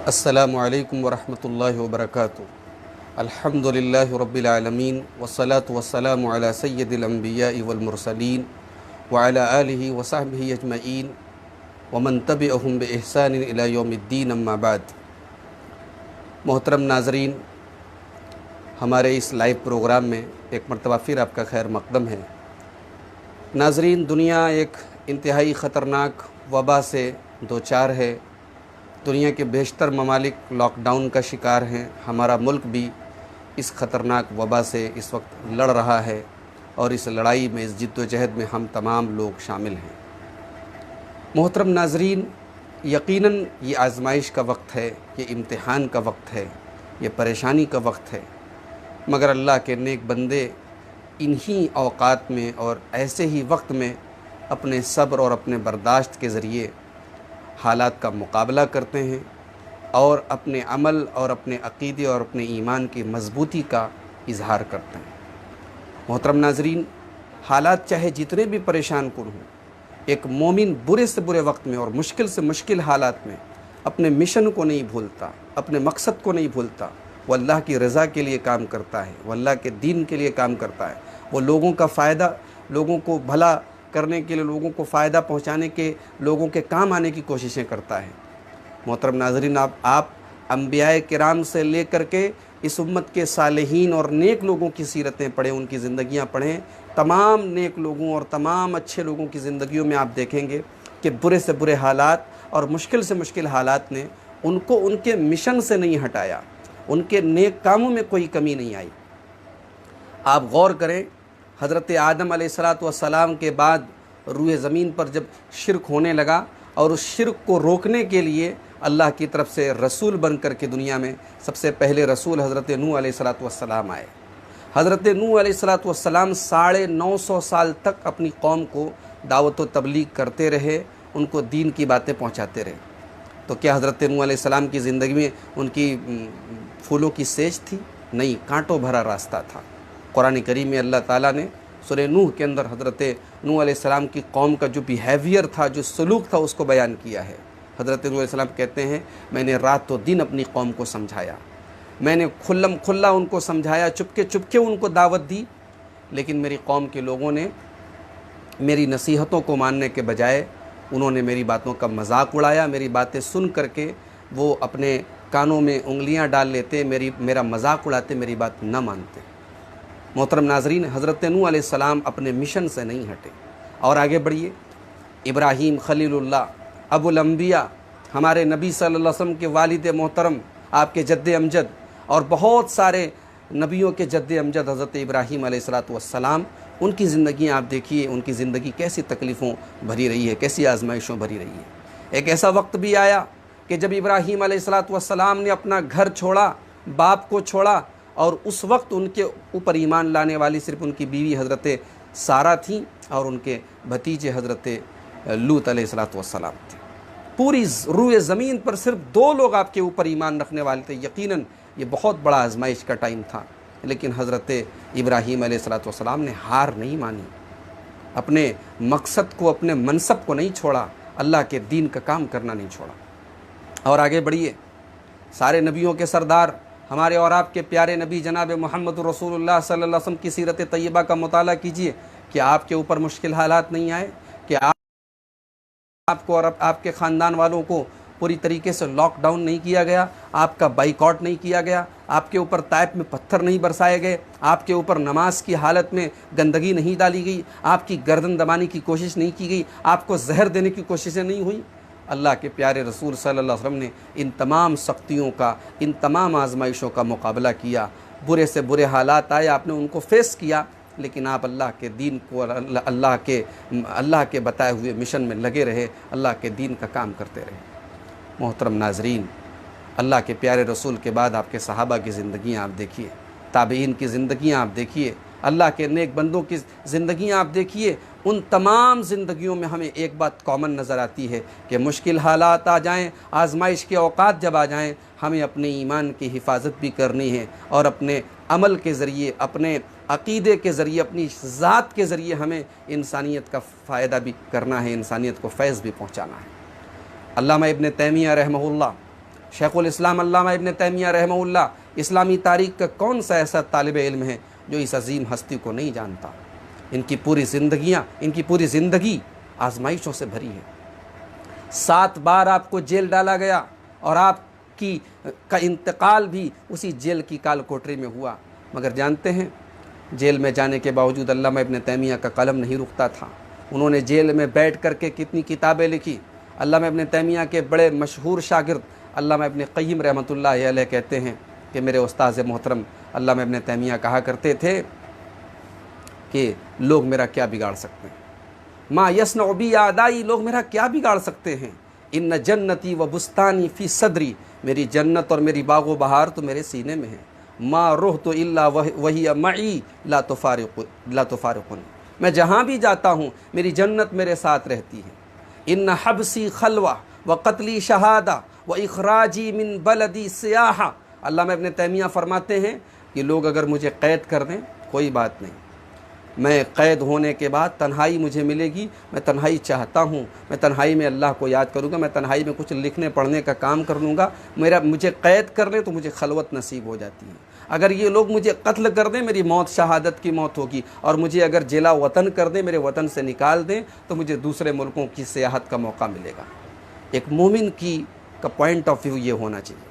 अस्सलामुअलैकुम वरहमतुल्लाहि वबरकातुहू। अल्हम्दुलिल्लाहि रब्बिल आलमीन वस्सलातु वस्सलामु अला सय्यिदिल अंबियाइ वल मुरसलीन व अला आलिहि व सहबिहि अजमईन व मन तबिअहुम बि इहसान इला यौमिद्दीन, अम्मा बाद। मोहतरम नाज़रीन, हमारे इस लाइव प्रोग्राम में एक मरतबा फिर आपका खैर मक़दम है। नाज़रीन, दुनिया एक इंतहाई ख़तरनाक वबा से दो चार है। दुनिया के बेशतर ममालिक लॉकडाउन का शिकार हैं। हमारा मुल्क भी इस ख़तरनाक वबा से इस वक्त लड़ रहा है और इस लड़ाई में, इस जिद्दोजहद में हम तमाम लोग शामिल हैं। मोहतरम नाज़रीन, यकीनन ये आज़माइश का वक्त है, ये इम्तिहान का वक्त है, ये परेशानी का वक्त है, मगर अल्लाह के नेक बंदे इन्हीं औक़ात में और ऐसे ही वक्त में अपने सब्र और अपने बर्दाश्त के ज़रिए हालात का मुकाबला करते हैं और अपने अमल और अपने अक़ीदे और अपने ईमान की मजबूती का इजहार करते हैं। मोहतरम नाज़रीन, हालात चाहे जितने भी परेशान कुन हों, एक मोमिन बुरे से बुरे वक्त में और मुश्किल से मुश्किल हालात में अपने मिशन को नहीं भूलता, अपने मकसद को नहीं भूलता। वो अल्लाह की रज़ा के लिए काम करता है, वो अल्लाह के दीन के लिए काम करता है, वो लोगों का फ़ायदा, लोगों को भला करने के लिए, लोगों को फ़ायदा पहुंचाने के, लोगों के काम आने की कोशिशें करता है। मोहतरम नाज़रीन, आप अंबियाए किराम से लेकर के इस उम्मत के सालेहीन और नेक लोगों की सीरतें पढ़ें, उनकी ज़िंदगियां पढ़ें। तमाम नेक लोगों और तमाम अच्छे लोगों की ज़िंदगियों में आप देखेंगे कि बुरे से बुरे हालात और मुश्किल से मुश्किल हालात ने उनको उनके मिशन से नहीं हटाया, उनके नेक कामों में कोई कमी नहीं आई। आप गौर करें, हज़रत आदम अलैहिस्सलाम के बाद रूए ज़मीन पर जब शिर्क होने लगा और उस शिर्क को रोकने के लिए अल्लाह की तरफ से रसूल बन कर के दुनिया में सबसे पहले रसूल हज़रत नूह अलैहिस्सलाम आए। हज़रत नूह अलैहिस्सलाम 950 साल तक अपनी कौम को दावत व तबलीग करते रहे, उनको दीन की बातें पहुँचाते रहे। तो क्या हज़रत नूह अलैहिस्सलाम की ज़िंदगी में उनकी फूलों की सेज थी? नहीं, कांटों भरा रास्ता था। कुरान करीम में अल्लाह ताला ने सूरह नूह के अंदर हज़रत नूह अलैहिस्सलाम की कौम का जो बिहेवियर था, जो सलूक था, उसको बयान किया है। हज़रत नूह अलैहिस्सलाम कहते हैं, मैंने रात व दिन अपनी कौम को समझाया, मैंने खुल्लम खुल्ला उनको समझाया, चुपके चुपके उनको दावत दी, लेकिन मेरी कौम के लोगों ने मेरी नसीहतों को मानने के बजाय उन्होंने मेरी बातों का मजाक उड़ाया। मेरी बातें सुन करके वो अपने कानों में उंगलियां डाल लेते, मेरा मजाक उड़ाते, मेरी बात न मानते। मोहतरम नाज़रीन, हज़रत नूह अलैहिस्सलाम अपने मिशन से नहीं हटे और आगे बढ़िए। इब्राहीम खलीलुल्लाह अबुल अंबिया, हमारे नबी सल्लल्लाहु अलैहि वसल्लम के वालिद मोहतरम, आपके जद्दे अमजद और बहुत सारे नबियों के जद्दे अमजद हज़रत इब्राहीम अलैहिस्सलाम, उनकी ज़िंदगी आप देखिए, उनकी ज़िंदगी कैसी तकलीफ़ों भरी रही है, कैसी आजमाइशों भरी रही है। एक ऐसा वक्त भी आया कि जब इब्राहीम अलैहिस्सलाम ने अपना घर छोड़ा, बाप को छोड़ा, और उस वक्त उनके ऊपर ईमान लाने वाली सिर्फ उनकी बीवी हज़रत सारा थी और उनके भतीजे हज़रत लूत अलैहिस्सलाम थे। पूरी रूए ज़मीन पर सिर्फ 2 लोग आपके ऊपर ईमान रखने वाले थे। यकीनन ये बहुत बड़ा आजमाइश का टाइम था, लेकिन हज़रत इब्राहीम अलैहिस्सलाम ने हार नहीं मानी, अपने मकसद को, अपने मनसब को नहीं छोड़ा, अल्लाह के दीन का काम करना नहीं छोड़ा। और आगे बढ़िए, सारे नबियों के सरदार हमारे और आपके प्यारे नबी जनाब मोहम्मद रसूलुल्लाह सल्लल्लाहु अलैहि वसल्लम की सीरत तैयबा का मुताला कीजिए कि आपके ऊपर मुश्किल हालात नहीं आए, कि आपको और आपके ख़ानदान वालों को पूरी तरीके से लॉकडाउन नहीं किया गया, आपका बाइकआउट नहीं किया गया, आपके ऊपर ताइफ में पत्थर नहीं बरसाए गए, आपके ऊपर नमाज की हालत में गंदगी नहीं डाली गई, आपकी गर्दन दबाने की कोशिश नहीं की गई, आपको जहर देने की कोशिशें नहीं हुई। अल्लाह के प्यारे रसूल सल्लल्लाहु अलैहि वसल्लम ने इन तमाम सख्तियों का, इन तमाम आजमाइशों का मुकाबला किया। बुरे से बुरे हालात आए, आपने उनको फेस किया, लेकिन आप अल्लाह के दीन को, अल्लाह के बताए हुए मिशन में लगे रहे, अल्लाह के दीन का काम करते रहे। मोहतरम नाज़रीन, अल्लाह के प्यारे रसूल के बाद आपके सहाबा की ज़िंदगियाँ आप देखिए, ताबईन की ज़िंदगियाँ आप देखिए, अल्लाह के नेक बंदों की ज़िंदगियाँ आप देखिए। उन तमाम ज़िंदगियों में हमें एक बात कॉमन नज़र आती है कि मुश्किल हालात आ जाएं, आजमाइश के औक़ात जब आ जाएं, हमें अपने ईमान की हिफाजत भी करनी है और अपने अमल के ज़रिए, अपने अक़ीदे के ज़रिए, अपनी ज़ात के ज़रिए हमें इंसानियत का फ़ायदा भी करना है, इंसानियत को फैज़ भी पहुँचाना है। अल्लामा इब्न तैमिया रहमहुल्लाह शेखुल इस्लाम अल्लामा इब्न तैमिया रहमहुल्लाह इस्लामी तारीख़ का कौन सा ऐसा तालिब इल्म है जो इस अजीम हस्ती को नहीं जानता। इनकी पूरी ज़िंदगी आजमाइशों से भरी है। 7 बार आपको जेल डाला गया और आपकी का इंतकाल भी उसी जेल की काल कोठरी में हुआ। मगर जानते हैं, जेल में जाने के बावजूद अल्लामा इब्न तैमिया का कलम नहीं रुकता था। उन्होंने जेल में बैठ कर के कितनी किताबें लिखी। अल्लामा इब्न तैमिया के बड़े मशहूर शागिर्द अल्लामा इब्न क़य्यिम रहमतुल्लाहि अलैह कहते हैं कि मेरे उस्ताद मोहतरम अल्लामा इब्न तैमिया कहा करते थे कि लोग मेरा क्या बिगाड़ सकते हैं, माँ यसनउ बी आदाई, लोग मेरा क्या बिगाड़ सकते हैं। इन्न जन्नती व बुस्तानी फ़ी सदरी, मेरी जन्नत और मेरी बागो बहार तो मेरे सीने में है। माँ रूह तो इल्ला वही मई ला तुफारिकुन, मैं जहाँ भी जाता हूँ मेरी जन्नत मेरे साथ रहती है। इन्न हब्सी खलवा व कत्ली शहादा व इखराजी मिन बलदी सियाहा, अल्लामा इब्न तैमिया फरमाते हैं कि लोग अगर मुझे क़ैद कर दें कोई बात नहीं, मैं क़ैद होने के बाद तन्हाई मुझे मिलेगी, मैं तन्हाई चाहता हूँ, मैं तन्हाई में अल्लाह को याद करूँगा, मैं तन्हाई में कुछ लिखने पढ़ने का काम कर लूँगा। मुझे क़ैद कर लें तो मुझे खलवत नसीब हो जाती है। अगर ये लोग मुझे कत्ल कर दें मेरी मौत शहादत की मौत होगी, और मुझे अगर जिला वतन कर दें, मेरे वतन से निकाल दें, तो मुझे दूसरे मुल्कों की सियाहत का मौका मिलेगा। एक मोमिन का पॉइंट ऑफ व्यू ये होना चाहिए,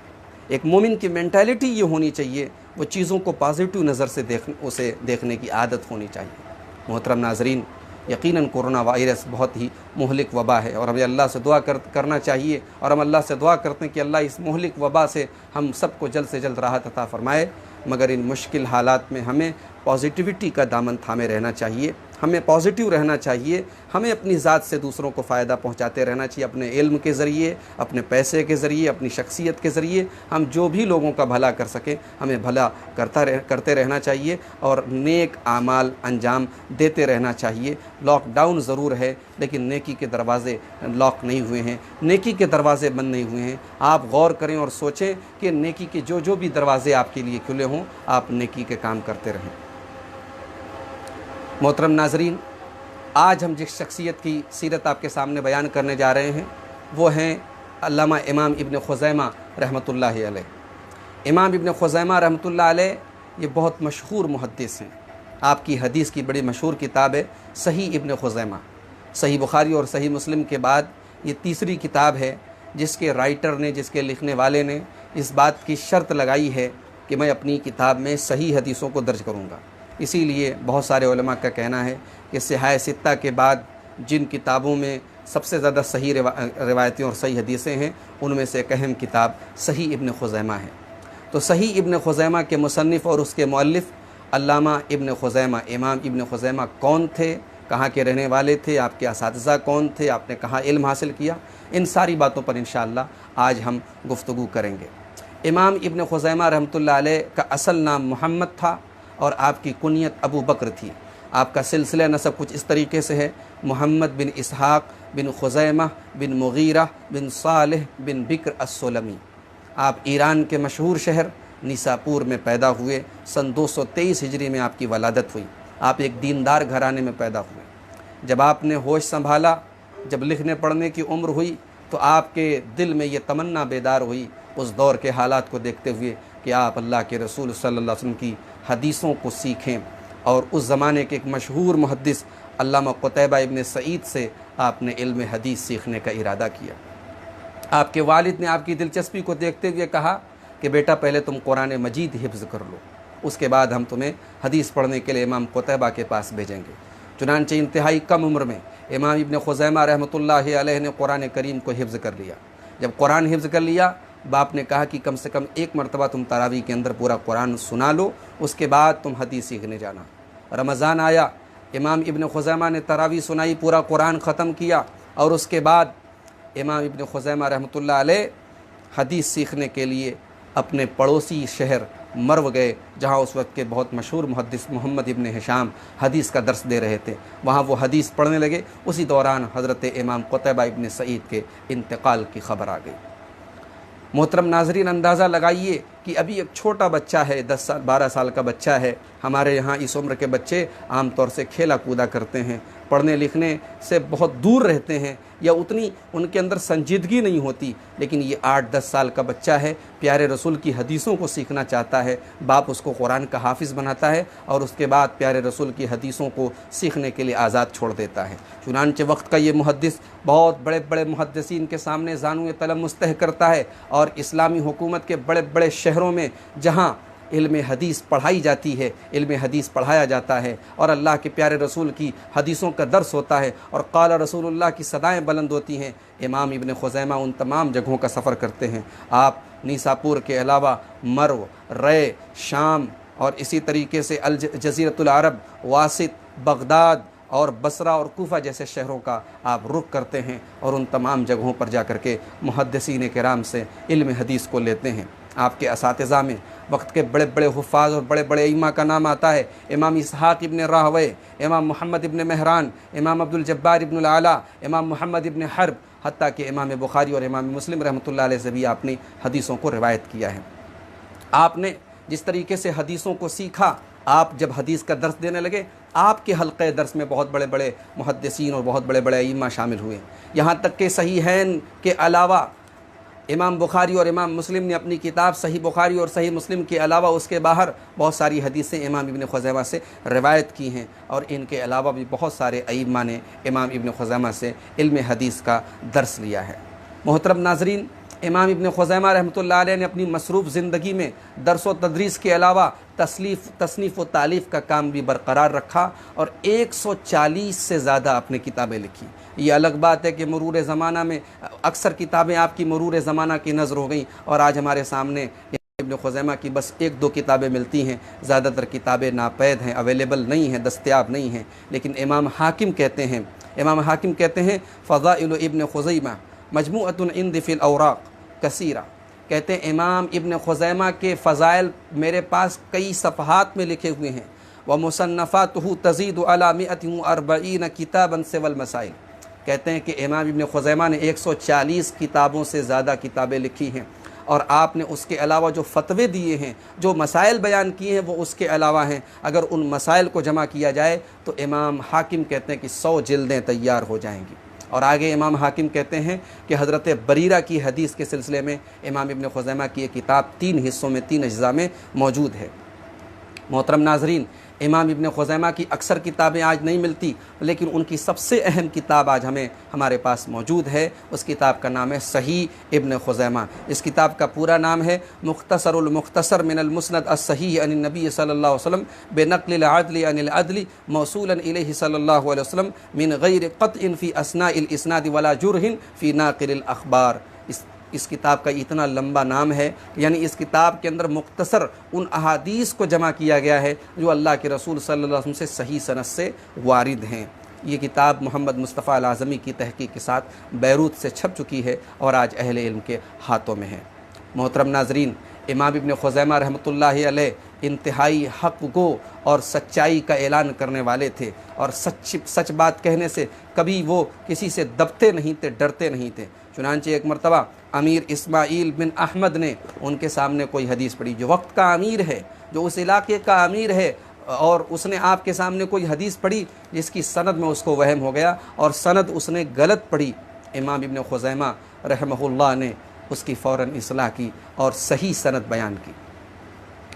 एक मोमिन की मेंटालिटी ये होनी चाहिए, वो चीज़ों को पॉजिटिव नज़र से उसे देखने की आदत होनी चाहिए। मोहतरम नाज़रीन, यकीनन कोरोना वायरस बहुत ही मुहलिक वबा है और हमें अल्लाह से दुआ करना चाहिए, और हम अल्लाह से दुआ करते हैं कि अल्लाह इस मुहलिक वबा से हम सबको जल्द से जल्द राहत अता फ़रमाए। मगर इन मुश्किल हालात में हमें पॉजिटिविटी का दामन थामे रहना चाहिए, हमें पॉजिटिव रहना चाहिए, हमें अपनी ज़ात से दूसरों को फ़ायदा पहुंचाते रहना चाहिए। अपने इल्म के ज़रिए, अपने पैसे के ज़रिए, अपनी शख्सियत के ज़रिए हम जो भी लोगों का भला कर सकें हमें भला करते रहना चाहिए और नेक आमाल अंजाम देते रहना चाहिए। लॉकडाउन ज़रूर है लेकिन नेकी के दरवाज़े लॉक नहीं हुए हैं, नेकी के दरवाज़े बंद नहीं हुए हैं। आप गौर करें और सोचें कि नेकी के जो भी दरवाज़े आपके लिए खुले हों, आप नेकी के काम करते रहें। मोहतरम नाज़रीन, आज हम जिस शख्सियत की सीरत आपके सामने बयान करने जा रहे हैं वो हैं अल्लामा इमाम इब्न खुज़ैमा रहमतुल्लाहि अलैह। इमाम इब्न खुज़ैमा रहमतुल्लाहि अलैह ये बहुत मशहूर मुहद्दिस हैं। आपकी हदीस की बड़ी मशहूर किताब है सही इब्न खुज़ैमा। सही बुखारी और सही मुस्लिम के बाद ये तीसरी किताब है जिसके राइटर ने, जिसके लिखने वाले ने इस बात की शर्त लगाई है कि मैं अपनी किताब में सही हदीसों को दर्ज करूँगा। इसीलिए बहुत सारे उलमा का कहना है कि सिहाह सित्ता के बाद जिन किताबों में सबसे ज़्यादा सही रिवायतें और सही हदीसें हैं उनमें से एक अहम किताब सही इब्न खुज़ैमा है। तो सही इब्न खुज़ैमा के मुसन्निफ़ और उसके मुअल्लिफ़ अल्लामा इब्न खुज़ैमा, इमाम इब्न खुज़ैमा कौन थे, कहाँ के रहने वाले थे, आपके असातिज़ा कौन थे, आपने कहाँ इल्म हासिल किया, इन सारी बातों पर इंशाअल्लाह आज हम गुफ्तगू करेंगे। इमाम इब्न खुज़ैमा रहमतुल्लाह अलैह का असल नाम मोहम्मद था और आपकी कुनियत अबू बकर थी। आपका सिलसिला नसब कुछ इस तरीके से है, मोहम्मद बिन इसहाक़ बिन खुज़ैमा बिन मुगीरा बिन सालिह बिन बिक्र अस्सुलमी। आप ईरान के मशहूर शहर निसापुर में पैदा हुए। सन 223 हिजरी में आपकी वलादत हुई। आप एक दीनदार घराने में पैदा हुए। जब आपने होश संभाला, जब लिखने पढ़ने की उम्र हुई तो आपके दिल में ये तमन्ना बेदार हुई उस दौर के हालात को देखते हुए कि आप अल्लाह के रसूल सल्लल्लाहु अलैहि वसल्लम की हदीसों को सीखें। और उस ज़माने के एक मशहूर मुहद्दिस अल्लामा क़ुतैबा इब्न सईद से आपने इल्म हदीस सीखने का इरादा किया। आपके वालिद ने आपकी दिलचस्पी को देखते हुए कहा कि बेटा पहले तुम कुरान मजीद हिफ्ज़ कर लो, उसके बाद हम तुम्हें हदीस पढ़ने के लिए इमाम क़ुतैबा के पास भेजेंगे। चुनांचे इंतहाई कम उम्र में इमाम इब्न खुज़ैमा रहमतुल्लाहि अलैह ने कुरान करीम को हिफ्ज़ कर लिया। जब कुरान हिफ्ज़ कर लिया, बाप ने कहा कि कम से कम एक मरतबा तुम तरावी के अंदर पूरा कुरान सुना लो, उसके बाद तुम हदीस सीखने जाना। रमज़ान आया, इमाम इब्न खुज़ैमा ने तरावी सुनाई, पूरा कुरान ख़त्म किया और उसके बाद इमाम इब्न खुज़ैमा रहमतुल्लाह अलैह हदीस सीखने के लिए अपने पड़ोसी शहर मर्व गए, जहाँ उस वक्त के बहुत मशहूर मुहद्दिस मोहम्मद इब्न हिशाम हदीस का दर्स दे रहे थे। वहाँ वो हदीस पढ़ने लगे। उसी दौरान हज़रत इमाम क़ुतैबा इब्न सईद के इंतकाल की ख़बर आ गई। मोहतरम नाज़रीन, अंदाज़ा लगाइए कि अभी एक छोटा बच्चा है, 10 साल 12 साल का बच्चा है, हमारे यहाँ इस उम्र के बच्चे आम तौर से खेला कूदा करते हैं, पढ़ने लिखने से बहुत दूर रहते हैं या उतनी उनके अंदर संजीदगी नहीं होती। लेकिन ये 8-10 साल का बच्चा है, प्यारे रसूल की हदीसों को सीखना चाहता है, बाप उसको कुरान का हाफिज़ बनाता है और उसके बाद प्यारे रसूल की हदीसों को सीखने के लिए आज़ाद छोड़ देता है। चुनांचे वक्त का ये मुहद्दिस बहुत बड़े बड़े मुहद्दिसीन के सामने ज़ानुए तलब मुस्तह करता है और इस्लामी हुकूमत के बड़े बड़े शहरों में जहाँ इल्म हदीस पढ़ाई जाती है, इल्म हदीस पढ़ाया जाता है और अल्लाह के प्यारे रसूल की हदीसों का दर्स होता है और क़ाला रसूलुल्लाह की सदाएं बुलंद होती हैं। इमाम इब्न खुज़ैमा उन तमाम जगहों का सफ़र करते हैं। आप नीसापुर के अलावा मर्व, रे, शाम और इसी तरीके से अल जज़ीरतुल अरब, वासित, बगदाद और बसरा और कूफा जैसे शहरों का आप रुख करते हैं और उन तमाम जगहों पर जा कर के मुहद्दिसीन किराम से इल्म हदीस को लेते हैं। आपके असातिज़ा में वक्त के बड़े बड़े हुफ़ाज़ और बड़े बड़े इमा का नाम आता है। इमाम इसहाक़ इब्न राहवे, इमाम मोहम्मद इब्न मेहरान, इमाम अब्दुल जब्बार इब्न आला, इमाम मोहम्मद इब्न हर्ब, हत्ता कि इमाम बुखारी और इमाम मुस्लिम रहमतुल्लाह अलैह से भी आपने हदीसों को रिवायत किया है। आपने जिस तरीके से हदीसों को सीखा, आप जब हदीस का दर्स देने लगे, आपके हल्क़े दर्स में बहुत बड़े बड़े मुहद्दिसीन और बहुत बड़े बड़े इमा शामिल हुए। यहाँ तक कि सहीहैन के अलावा इमाम बुखारी और इमाम मुस्लिम ने अपनी किताब सही बुखारी और सही मुस्लिम के अलावा उसके बाहर बहुत सारी हदीसें इमाम इब्न खुज़ैमा से रिवायत की हैं और इनके अलावा भी बहुत सारे अइम्मा ने इमाम इब्न खुज़ैमा से इल्म हदीस का दर्स लिया है। मोहतरम नाज़रीन, इमाम इब्न खुज़ैमा रहमतुल्लाह अलैह ने अपनी मसरूफ़ ज़िंदगी में दर्स व तदरीस के अलावा तसनीफ़ व तालीफ़ का काम भी बरकरार रखा और 140 से ज़्यादा अपने किताबें लिखी। ये अलग बात है कि मरूर ज़माना में अक्सर किताबें आपकी मरूर ज़माना की नज़र हो गई और आज हमारे सामने इब्न खुज़ैमा की बस 1-2 किताबें मिलती हैं। ज़्यादातर किताबें नापैद हैं, अवेलेबल नहीं हैं, दस्तयाब नहीं हैं। लेकिन इमाम हाकिम कहते हैं फ़ज़ाइल इब्न खुज़ैमा मजमूअतुन इंदी फ़िल औराक़ कसीरा। कहते हैं इमाम इब्न खुज़ैमा के फ़ज़ाइल मेरे पास कई सफ़हात में लिखे हुए हैं। व मुसन्नफ़ातुहु तज़ीदु अला मिअतिन व अर्बईन किताबन सिवल मसाइल। कहते हैं कि इमाम इब्न खुज़ैमा ने 140 किताबों से ज़्यादा किताबें लिखी हैं और आपने उसके अलावा जो फ़तवे दिए हैं, जो मसाइल बयान किए हैं, वो उसके अलावा हैं। अगर उन मसाइल को जमा किया जाए तो इमाम हाकिम कहते हैं कि 100 जिल्दें तैयार हो जाएंगी। और आगे इमाम हाकिम कहते हैं कि हज़रत बरीरा की हदीस के सिलसिले में इमाम इब्न खुज़ैमा की एक किताब 3 हिस्सों में 3 अज्ज़ा में मौजूद है। मोहतरम नाज़रीन, इमाम इब्न खुज़ैमा की अक्सर किताबें आज नहीं मिलती, लेकिन उनकी सबसे अहम किताब आज हमारे पास मौजूद है। उस किताब का नाम है सहीह इब्न खुज़ैमा। इस किताब का पूरा नाम है मुख्तसरुल मुख्तसर मिनल मुस्नद अस्सहीह अनिन नबी सल्लल्लाहु अलैहि वसल्लम बेनक़्लिल अदली अनिल अदली मौसूलन इलैहि सल्लल्लाहु अलैहि वसल्लम मिन गैर क़त्इन फ़ी अस्नाइल इस्नाद वला जुरहिन फ़ी नाक़िलिल अख़बार। इस किताब का इतना लंबा नाम है, यानी इस किताब के अंदर मुख्तसर उन अहादीस को जमा किया गया है जो अल्लाह के रसूल सल्लल्लाहु अलैहि वसल्लम से सही सनद से वारिद हैं। ये किताब मोहम्मद मुस्तफ़ा अल आज़मी की तहक़ीक़ के साथ बैरूत से छप चुकी है और आज अहले इल्म के हाथों में है। मोहतरम नाज़रीन, इमाम इब्न खुज़ैमा रहमतुल्लाहि अलैह इंतहाई हक़ गो और सच्चाई का ऐलान करने वाले थे और सच बात कहने से कभी वो किसी से दबते नहीं थे, डरते नहीं थे। चुनांचे एक मरतबा अमीर इस्माइल बिन अहमद ने उनके सामने कोई हदीस पढ़ी। जो वक्त का अमीर है, जो उस इलाके का अमीर है, और उसने आपके सामने कोई हदीस पढ़ी जिसकी सनद में उसको वहम हो गया और सनद उसने गलत पढ़ी। इमाम इब्न खुज़ैमा रहमहुल्लाह ने उसकी फ़ौरन इस्लाह की और सही सनद बयान की।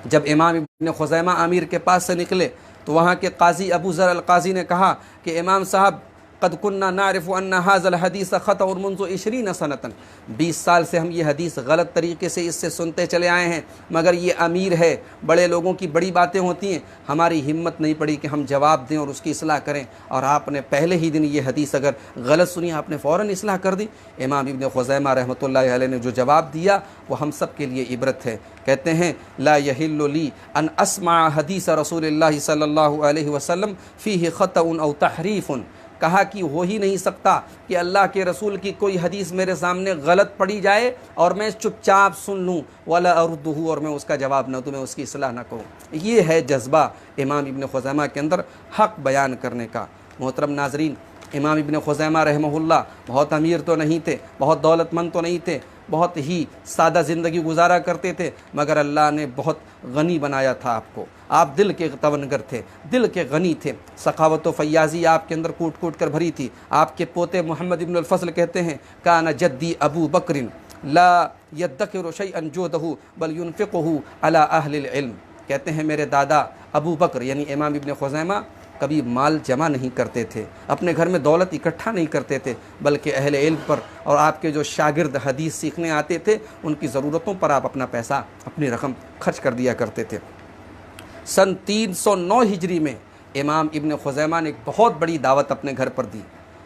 जब इमाम इब्न खुज़ैमा अमीर के पास से निकले तो वहाँ के काजी अबू ज़र अल काजी ने कहा कि इमाम साहब क़द कुन्ना नारिफ़ु अन्ना हाज़ल हदीस ख़तउन मुंज़ु 20 सनतन, 20 साल से हम ये हदीस गलत तरीके से इससे सुनते चले आए हैं, मगर ये अमीर है, बड़े लोगों की बड़ी बातें होती हैं, हमारी हिम्मत नहीं पड़ी कि हम जवाब दें और उसकी इस्लाह करें, और आपने पहले ही दिन ये हदीस अगर गलत सुनी आपने फ़ौरन इस्लाह कर दी। इमाम इब्न खुज़ैमा रहमतुल्लाहि अलैह ने जो जवाब दिया वो हम सब के लिए इबरत है। कहते हैं ला यहिल्लु ली अन अस्मा हदीस रसूलिल्लाहि सल्लल्लाहु अलैहि वसल्लम फ़ीहि ख़तउन औ तहरीफ़ुन। कहा कि हो ही नहीं सकता कि अल्लाह के रसूल की कोई हदीस मेरे सामने गलत पढ़ी जाए और मैं चुपचाप सुन लूँ, वला अरुद्दुहु, और मैं उसका जवाब न दूँ, मैं उसकी इस्लाह न कहूँ। ये है जज्बा इमाम इब्न खुज़ैमा के अंदर हक़ बयान करने का। मोहतरम नाज़रीन, इमाम इब्न खुज़ैमा रहमहुल्लाह बहुत अमीर तो नहीं थे, बहुत दौलतमंद तो नहीं थे, बहुत ही सादा ज़िंदगी गुजारा करते थे, मगर अल्लाह ने बहुत गनी बनाया था आपको। आप दिल के तवन्गर थे, दिल के गनी थे, सखावत व फयाज़ी आपके अंदर कूट कूट कर भरी थी। आपके पोते मोहम्मद इब्न अल-फज़ल कहते हैं, काना जद्दी अबू बकरिन ला यद्दकिरु शैअन जुदहु बल युनफ़िक़ुहु अला अहलिल इल्म। कहते हैं मेरे दादा अबू बकर यानी इमाम इब्न खुज़ैमा कभी माल जमा नहीं करते थे, अपने घर में दौलत इकट्ठा नहीं करते थे, बल्कि अहले इल्म पर और आपके जो शागिर्द हदीस सीखने आते थे उनकी ज़रूरतों पर आप अपना पैसा, अपनी रकम खर्च कर दिया करते थे। सन 309 हिजरी में इमाम इब्न खुज़ैमा ने एक बहुत बड़ी दावत अपने घर पर दी,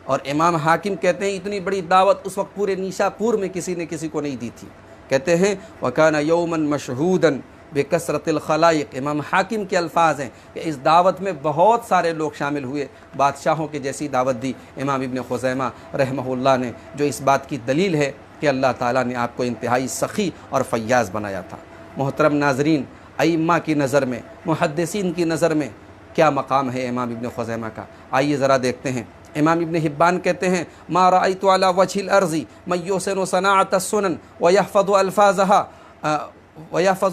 और इमाम हाकिम कहते हैं इतनी बड़ी दावत उस वक्त पूरे निशापुर में किसी ने किसी को नहीं दी थी। कहते हैं वकाना यौमन मशहूदन बेकसरतिल खलाइक। इमाम हाकिम के अल्फाज हैं कि इस दावत में बहुत सारे लोग शामिल हुए, बादशाहों के जैसी दावत दी इमाम इब्न खुज़ैमा रहमहुल्लाह ने, जो इस बात की दलील है कि अल्लाह ताला ने आपको इंतहाई सखी और फयाज़ बनाया था। मोहतरम नाजरीन, अइम्मा की नज़र में, मुहद्दिसीन की नज़र में क्या मकाम है इमाम इब्न खुज़ैमा का, आइए ज़रा देखते हैं। इमाम इब्न हिब्बान कहते हैं मा रअयतु अला वजहिल अर्ज़ि मन युहसिनु सनाअत अस्सुनन व यहफ़ज़ु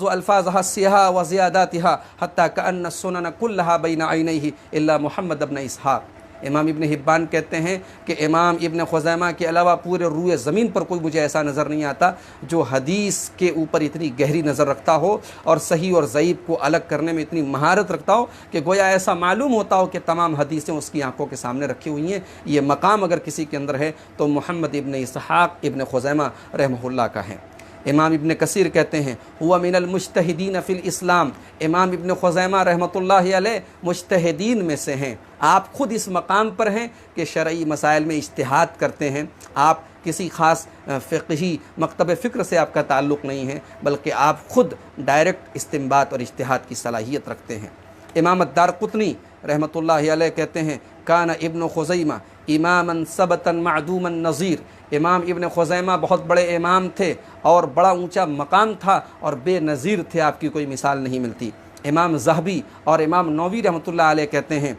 अल्फ़ाज़हा सिहा व ज़ियादातिहा हत्ता कअन्न अस्सुनन कुल्लहा बैन ऐनैहि इल्ला मुहम्मद इब्न इसहाक़। इमाम इब्न हिब्बान कहते हैं कि इमाम इब्न खुज़ैमा के अलावा पूरे रूए ज़मीन पर कोई मुझे ऐसा नज़र नहीं आता जो हदीस के ऊपर इतनी गहरी नज़र रखता हो और सही और ज़ईफ़ को अलग करने में इतनी महारत रखता हो कि गोया ऐसा मालूम होता हो कि तमाम हदीसें उसकी आंखों के सामने रखी हुई हैं। ये मकाम अगर किसी के अंदर है तो मुहम्मद इब्न इसहाक़ इब्न खुज़ैमा रहमहुल्लाह का है। इमाम इब्न कसीर कहते हैं हुआ मिनल मुज्तहिदीन फ़िल इस्लाम। इमाम इब्न खुज़ैमा रहमतुल्लाहि अलैह मुज्तहिदीन में से हैं। आप ख़ुद इस मकाम पर हैं कि शरई मसाइल में इज्तिहाद करते हैं। आप किसी ख़ास फ़िक़ही मकतब फ़िक्र से आपका ताल्लुक़ नहीं है, बल्कि आप ख़ुद डायरेक्ट इस्तिंबात और इज्तिहाद की सलाहियत रखते हैं। इमाम अद-दारक़ुतनी रहमतुल्लाहि अलैह कहते हैं काना इब्न खुज़ैमा इमामन सबतन मादूमन नज़ीर। इमाम इब्न खुज़ैमा बहुत बड़े इमाम थे और बड़ा ऊंचा मकाम था और बेनज़ीर थे, आपकी कोई मिसाल नहीं मिलती। इमाम ज़हबी और इमाम नौवी रहमतुल्लाह अलैह कहते हैं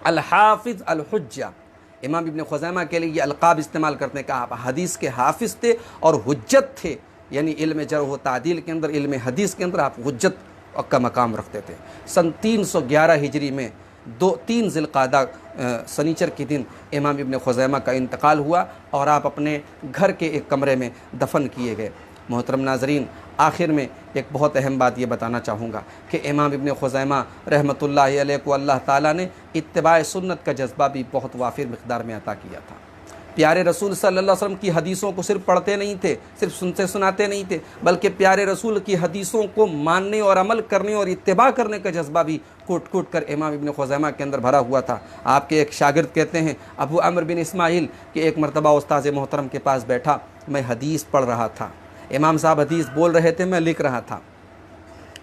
अल हाफ़िज़ अल हुज्जा। इमाम इब्न खुज़ैमा के लिए ये अलक़ाब इस्तेमाल करते हैं कि आप हदीस के हाफ़िज़ थे और हुज्जत थे, यानी इल्म जर्ह व तादील के अंदर, इल्म हदीस के अंदर आप हुज्जत का मकाम रखते थे। सन 311 हिजरी में 3 ज़िलक़ादा सनीचर के दिन इमाम इब्न खुज़ैमा का इंतकाल हुआ और आप अपने घर के एक कमरे में दफन किए गए। मोहतरम नाज़रीन, आखिर में एक बहुत अहम बात ये बताना चाहूँगा कि इमाम इब्न खुज़ैमा रहमतुल्लाहि अलैह को अल्लाह ताला ने इत्तिबाए सुन्नत का जज्बा भी बहुत वाफिर मिक़दार में अता किया था। प्यारे रसूल सल्लल्लाहु अलैहि वसल्लम की हदीसों को सिर्फ पढ़ते नहीं थे, सिर्फ सुनते सुनाते नहीं थे, बल्कि प्यारे रसूल की हदीसों को मानने और अमल करने और इत्तिबा करने का जज्बा भी कूट कूट कर इमाम इब्न खुज़ैमा के अंदर भरा हुआ था। आपके एक शागिर्द कहते हैं अबू अमर बिन इस्माइल कि एक मरतबा उस्ताद मोहतरम के पास बैठा, मैं हदीस पढ़ रहा था, इमाम साहब हदीस बोल रहे थे, मैं लिख रहा था।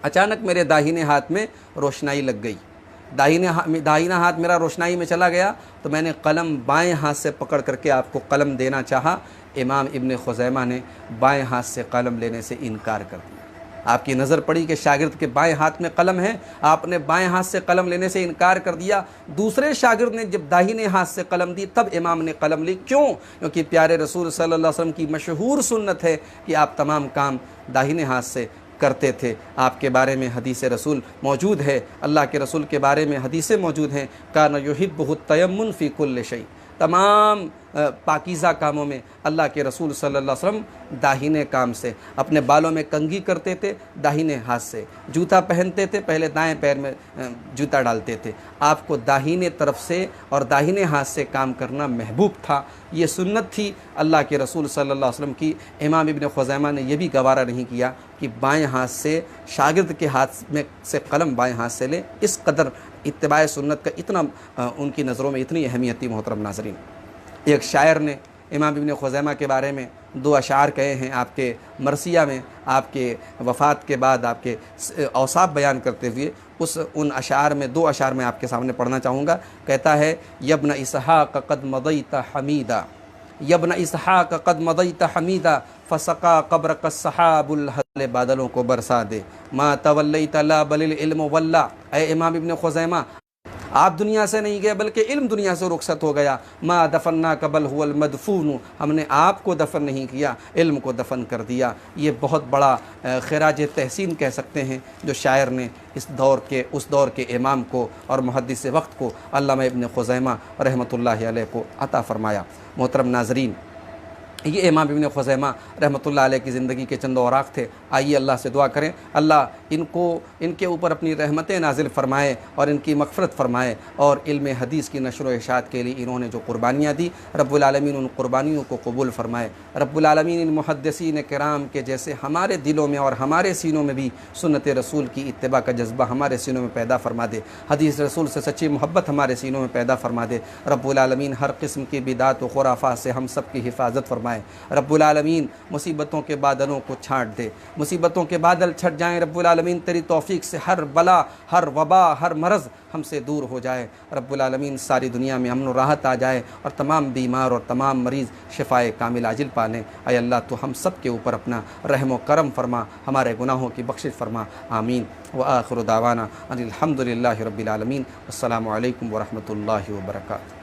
अचानक मेरे दाहिने हाथ में रोशनाई लग गई, दाहिना हाथ मेरा रोशनाई में चला गया, तो मैंने कलम बाएं हाथ से पकड़ करके आपको कलम देना चाहा। इमाम इब्न खुज़ैमा ने बाएं हाथ से कलम लेने से इनकार कर दिया। आपकी नज़र पड़ी कि शागिर्द के बाएं हाथ में कलम है, आपने बाएं हाथ से कलम लेने से इनकार कर दिया। दूसरे शागिर्द ने जब दाहिने हाथ से कलम दी तब इमाम ने कलम ली। क्यों? क्योंकि प्यारे रसूल सल्लल्लाहु अलैहि वसल्लम की मशहूर सुन्नत है कि आप तमाम काम दाहिने हाथ से करते थे। आपके बारे में हदीस रसूल मौजूद है, अल्लाह के रसूल के बारे में हदीसें मौजूद हैं, काना युहिब्बुहु तयम्मुन फ़ी कुल्लि शै। तमाम पाकीज़ा कामों में अल्लाह के रसूल सल्लल्लाहु अलैहि वसल्लम दाहिने काम से, अपने बालों में कंघी करते थे दाहिने हाथ से, जूता पहनते थे पहले दाएं पैर में जूता डालते थे। आपको दाहिने तरफ से और दाहिने हाथ से काम करना महबूब था, ये सुन्नत थी अल्लाह के रसूल सल्लल्लाहु अलैहि वसल्लम की। इमाम इब्न खुज़ैमा ने यह भी गवारा नहीं किया कि बाएँ हाथ से शागिर्द के हाथ में से कलम बाएँ हाथ से ले। इस कदर इत्तिबाए सुन्नत का इतना उनकी नज़रों में इतनी अहमियत थी। मोहतरम नाज़रीन, एक शायर ने इमाम इब्न खुज़ैमा के बारे में 2 अशार कहे हैं आपके मरसिया में, आपके वफ़ात के बाद आपके औसाफ बयान करते हुए। उन अशार में 2 अशार में आपके सामने पढ़ना चाहूँगा। कहता है यब्न इसहाक़ क़द मदयत हमीदा, यब्न इसहाक़ क़द मदयत हमीदा फ़सक़ा क़ब्रक सहाबुल हल। बादलों को बरसा दे मा तवल्लैत ला बलिल इल्म वल्ला। ऐ इमाम इब्न खुज़ैमा, आप दुनिया से नहीं गए बल्कि इल्म दुनिया से रुखसत हो गया। मा दफन्ना कबल हुवल मदफून, हमने आपको दफन नहीं किया, इल्म को दफन कर दिया। ये बहुत बड़ा खिराज तहसीन कह सकते हैं जो शायर ने इस दौर के उस दौर के इमाम को और मुहद्दिस वक्त को अल्लामा इब्न खुज़ैमा रहमतुल्लाहि अलैह को अता फ़रमाया। मोहतरम नाज़रीन, ये इमाम इब्न खुज़ैमा रहमतुल्लाह अलैह की ज़िंदगी के चंद औराक़ थे। आइए अल्लाह से दुआ करें अल्लाह इनके ऊपर अपनी रहमतें नाजिल फ़रमाए और इनकी मग़फ़िरत फ़रमाए, और इल्म हदीस की नशर व इशाअत के लिए इन्होंने जो क़ुरबानियाँ दी, रब्बुल आलमीन उन क़ुरबानियों को कबूल फ़रमाए। रब्बुल आलमीन इन मुहद्दिसीन किराम के जैसे हमारे दिलों में और हमारे सीनों में भी सुन्नत रसूल की इत्तिबा का जज्बा हमारे सीनों में पैदा फ़रमा दे, हदीस रसूल से सच्ची मोहब्बत हमारे सीनों में पैदा फ़रमा दे। रब्बुल आलमीन हर किस्म की बिदात व खुराफात से हम सब की हिफाजत फ़रमाए। रब्बुल आलमीन मुसीबतों के बादलों को छांट दे, मुसीबतों के बादल छट जाएं। रब्बुल आलमीन तेरी तौफीक से हर बला, हर वबा, हर मरज़ हमसे दूर हो जाए। रब्बुल आलमीन सारी दुनिया में अमन व राहत आ जाए और तमाम बीमार और तमाम मरीज़ शिफ़ाए कामिल आजिल पालें। ऐ अल्लाह तो हम सब के ऊपर अपना रहम व करम फरमा, हमारे गुनाहों की बख्शिश फरमा। आमीन। व आखिरु दावाना अनिल हम्दुलिल्लाहि रब्बिल आलमीन। अस्सलामु अलैकुम व रहमतुल्लाहि व बरकातुहू।